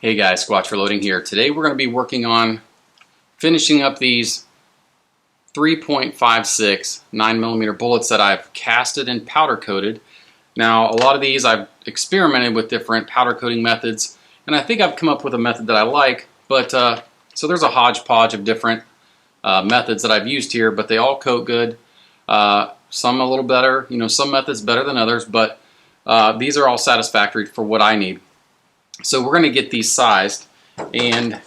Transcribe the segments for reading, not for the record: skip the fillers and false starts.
Hey guys, Squatch Reloading here. Today we're going to be working on finishing up these 3.56 9mm bullets that I've casted and powder coated. Now a lot of these I've experimented with different powder coating methods, and I think I've come up with a method that I like, but so there's a hodgepodge of different methods that I've used here, but they all coat good. Some a little better, some methods better than others, but these are all satisfactory for what I need. So we're going to get these sized, and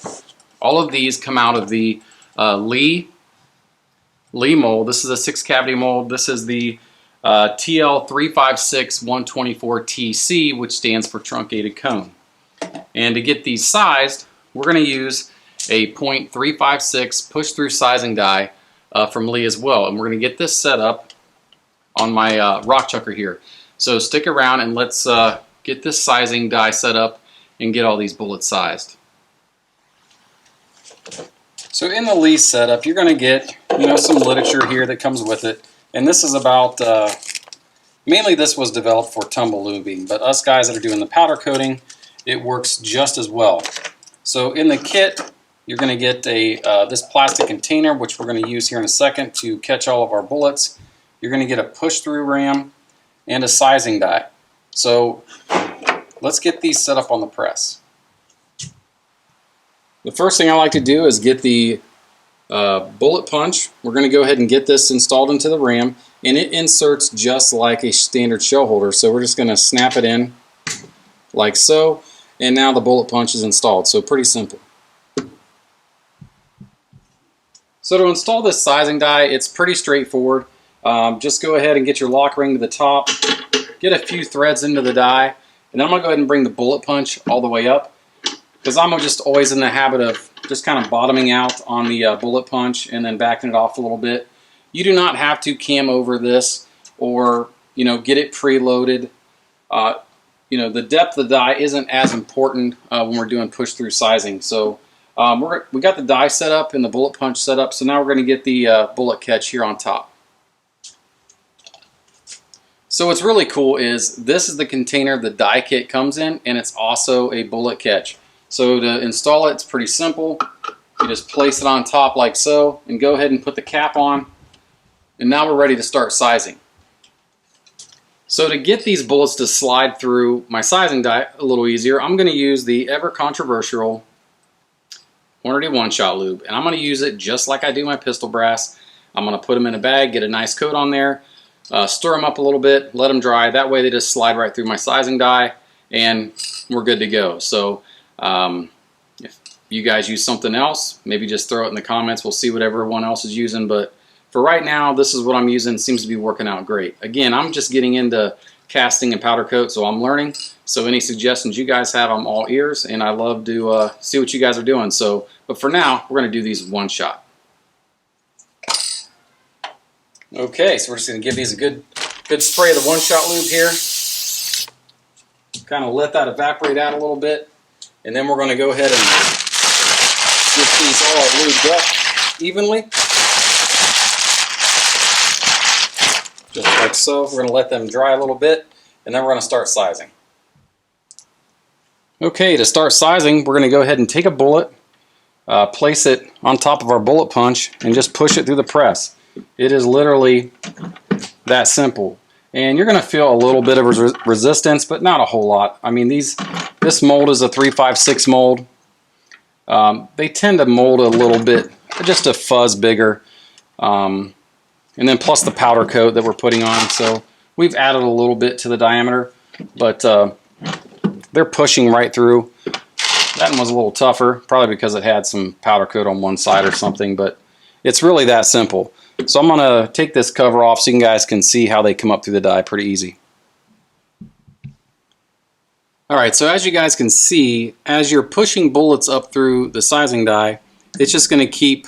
all of these come out of the Lee mold. This is a 6-cavity mold. This is the TL356124TC, which stands for truncated cone. And to get these sized, we're going to use a .356 push-through sizing die from Lee as well. And we're going to get this set up on my rock chucker here. So stick around and let's get this sizing die set up and get all these bullets sized. So in the Lee setup, you're going to get some literature here that comes with it, and this is about mainly this was developed for tumble lubing, but us guys that are doing the powder coating, it works just as well. So in the kit, you're going to get this plastic container, which we're going to use here in a second to catch all of our bullets. You're going to get a push-through ram and a sizing die. So let's get these set up on the press. The first thing I like to do is get the bullet punch. We're going to go ahead and get this installed into the ram, and it inserts just like a standard shell holder. So we're just going to snap it in like so, and now the bullet punch is installed. So pretty simple. So to install this sizing die, it's pretty straightforward. Just go ahead and get your lock ring to the top, get a few threads into the die, and then I'm going to go ahead and bring the bullet punch all the way up, because I'm just always in the habit of just kind of bottoming out on the bullet punch and then backing it off a little bit. You do not have to cam over this or get it preloaded. The depth of the die isn't as important when we're doing push-through sizing. So we got the die set up and the bullet punch set up, so now we're going to get the bullet catch here on top. So what's really cool is this is the container the die kit comes in, and it's also a bullet catch. So to install it, it's pretty simple. You just place it on top like so, and go ahead and put the cap on, and now we're ready to start sizing. So to get these bullets to slide through my sizing die a little easier, I'm going to use the ever controversial Hornady one-shot lube, and I'm going to use it just like I do my pistol brass. I'm going to put them in a bag, get a nice coat on there, stir them up a little bit, let them dry. That way they just slide right through my sizing die, and we're good to go. So if you guys use something else, maybe just throw it in the comments. We'll see what everyone else is using, but for right now, this is what I'm using. It seems to be working out great. Again, I'm just getting into casting and powder coat, so I'm learning. So any suggestions you guys have, I'm all ears, and I love to see what you guys are doing. So, but for now, we're going to do these one shot. Okay, so we're just going to give these a good spray of the one-shot lube here. Kind of let that evaporate out a little bit. And then we're going to go ahead and get these all lubed up evenly. Just like so. We're going to let them dry a little bit, and then we're going to start sizing. Okay, to start sizing, we're going to go ahead and take a bullet, place it on top of our bullet punch, and just push it through the press. It is literally that simple. And you're going to feel a little bit of resistance, but not a whole lot. I mean, this mold is a 356 mold. They tend to mold a little bit, just a fuzz bigger. And then plus the powder coat that we're putting on. So we've added a little bit to the diameter, but they're pushing right through. That one was a little tougher, probably because it had some powder coat on one side or something, but it's really that simple. So I'm going to take this cover off so you guys can see how they come up through the die pretty easy. Alright, so as you guys can see, as you're pushing bullets up through the sizing die, it's just going to keep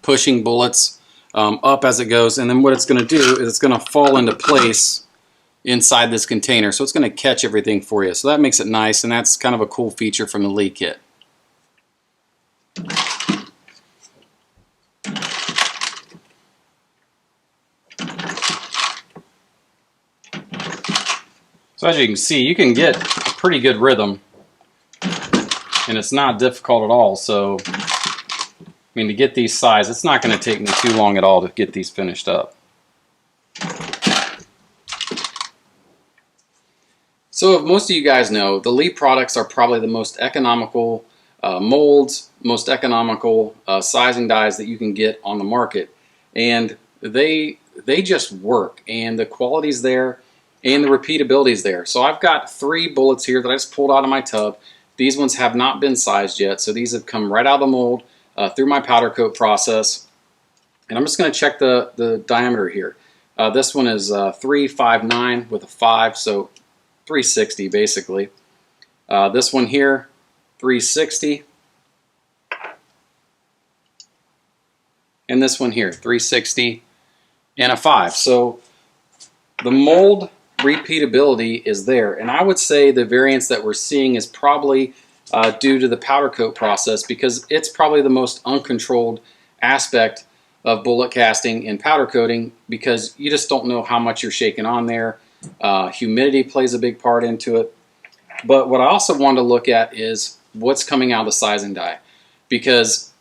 pushing bullets up as it goes, and then what it's going to do is it's going to fall into place inside this container. So it's going to catch everything for you. So that makes it nice, and that's kind of a cool feature from the Lee kit. So as you can see, you can get a pretty good rhythm and it's not difficult at all. So, I mean, to get these sized, it's not going to take me too long at all to get these finished up. So, if most of you guys know, the Lee products are probably the most economical molds, most economical sizing dies that you can get on the market, and they just work, and the quality's there, and the repeatability is there. So I've got 3 bullets here that I just pulled out of my tub. These ones have not been sized yet, so these have come right out of the mold through my powder coat process, and I'm just going to check the diameter here. This one is 359 with a 5, so 360 basically. This one here, 360, and this one here, 360 and a 5. So the mold repeatability is there, and I would say the variance that we're seeing is probably due to the powder coat process, because it's probably the most uncontrolled aspect of bullet casting and powder coating, because you just don't know how much you're shaking on there. Humidity plays a big part into it. But what I also wanted to look at is what's coming out of the sizing die, because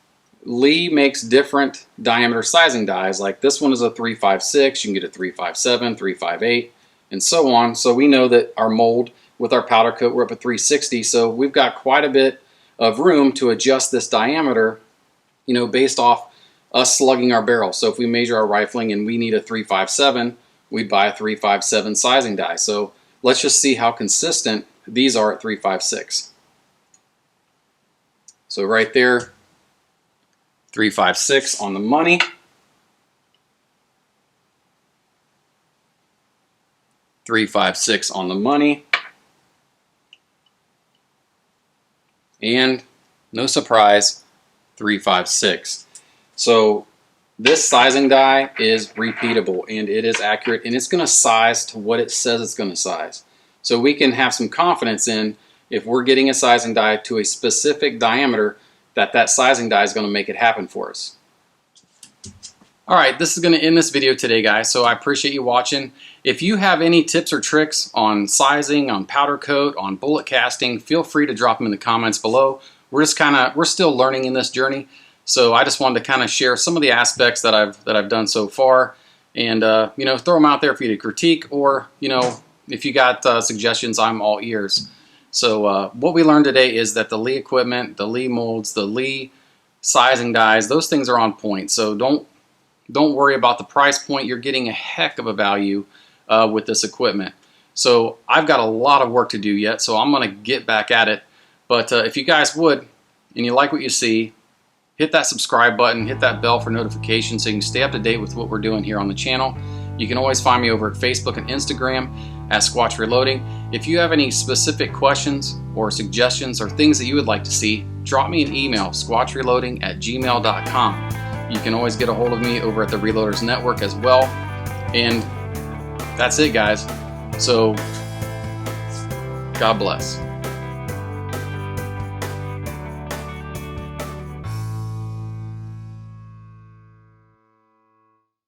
Lee makes different diameter sizing dies. Like this one is a 356, you can get a 357, 358, and so on. So we know that our mold with our powder coat, we're up at 360, so we've got quite a bit of room to adjust this diameter, you know, based off us slugging our barrel. So if we measure our rifling and we need a 357, we'd buy a 357 sizing die. So let's just see how consistent these are at 356. So right there, 356 on the money. $356 on the money. And no surprise, 356. So this sizing die is repeatable, and it is accurate, and it's going to size to what it says it's going to size. So we can have some confidence in, if we're getting a sizing die to a specific diameter, that sizing die is going to make it happen for us. Alright, this is going to end this video today, guys, so I appreciate you watching. If you have any tips or tricks on sizing, on powder coat, on bullet casting, feel free to drop them in the comments below. We're still learning in this journey, so I just wanted to kind of share some of the aspects that I've done so far, and you know, throw them out there for you to critique, or you know, if you got suggestions, I'm all ears. So what we learned today is that the Lee equipment, the Lee molds, the Lee sizing dies, those things are on point. So don't worry about the price point. You're getting a heck of a value with this equipment. So I've got a lot of work to do yet, so I'm going to get back at it. But if you guys would, and you like what you see, hit that subscribe button, hit that bell for notifications so you can stay up to date with what we're doing here on the channel. You can always find me over at Facebook and Instagram at Squatch Reloading. If you have any specific questions or suggestions or things that you would like to see, drop me an email, squatchreloading@gmail.com. You can always get a hold of me over at the Reloaders Network as well. And that's it, guys. So, God bless.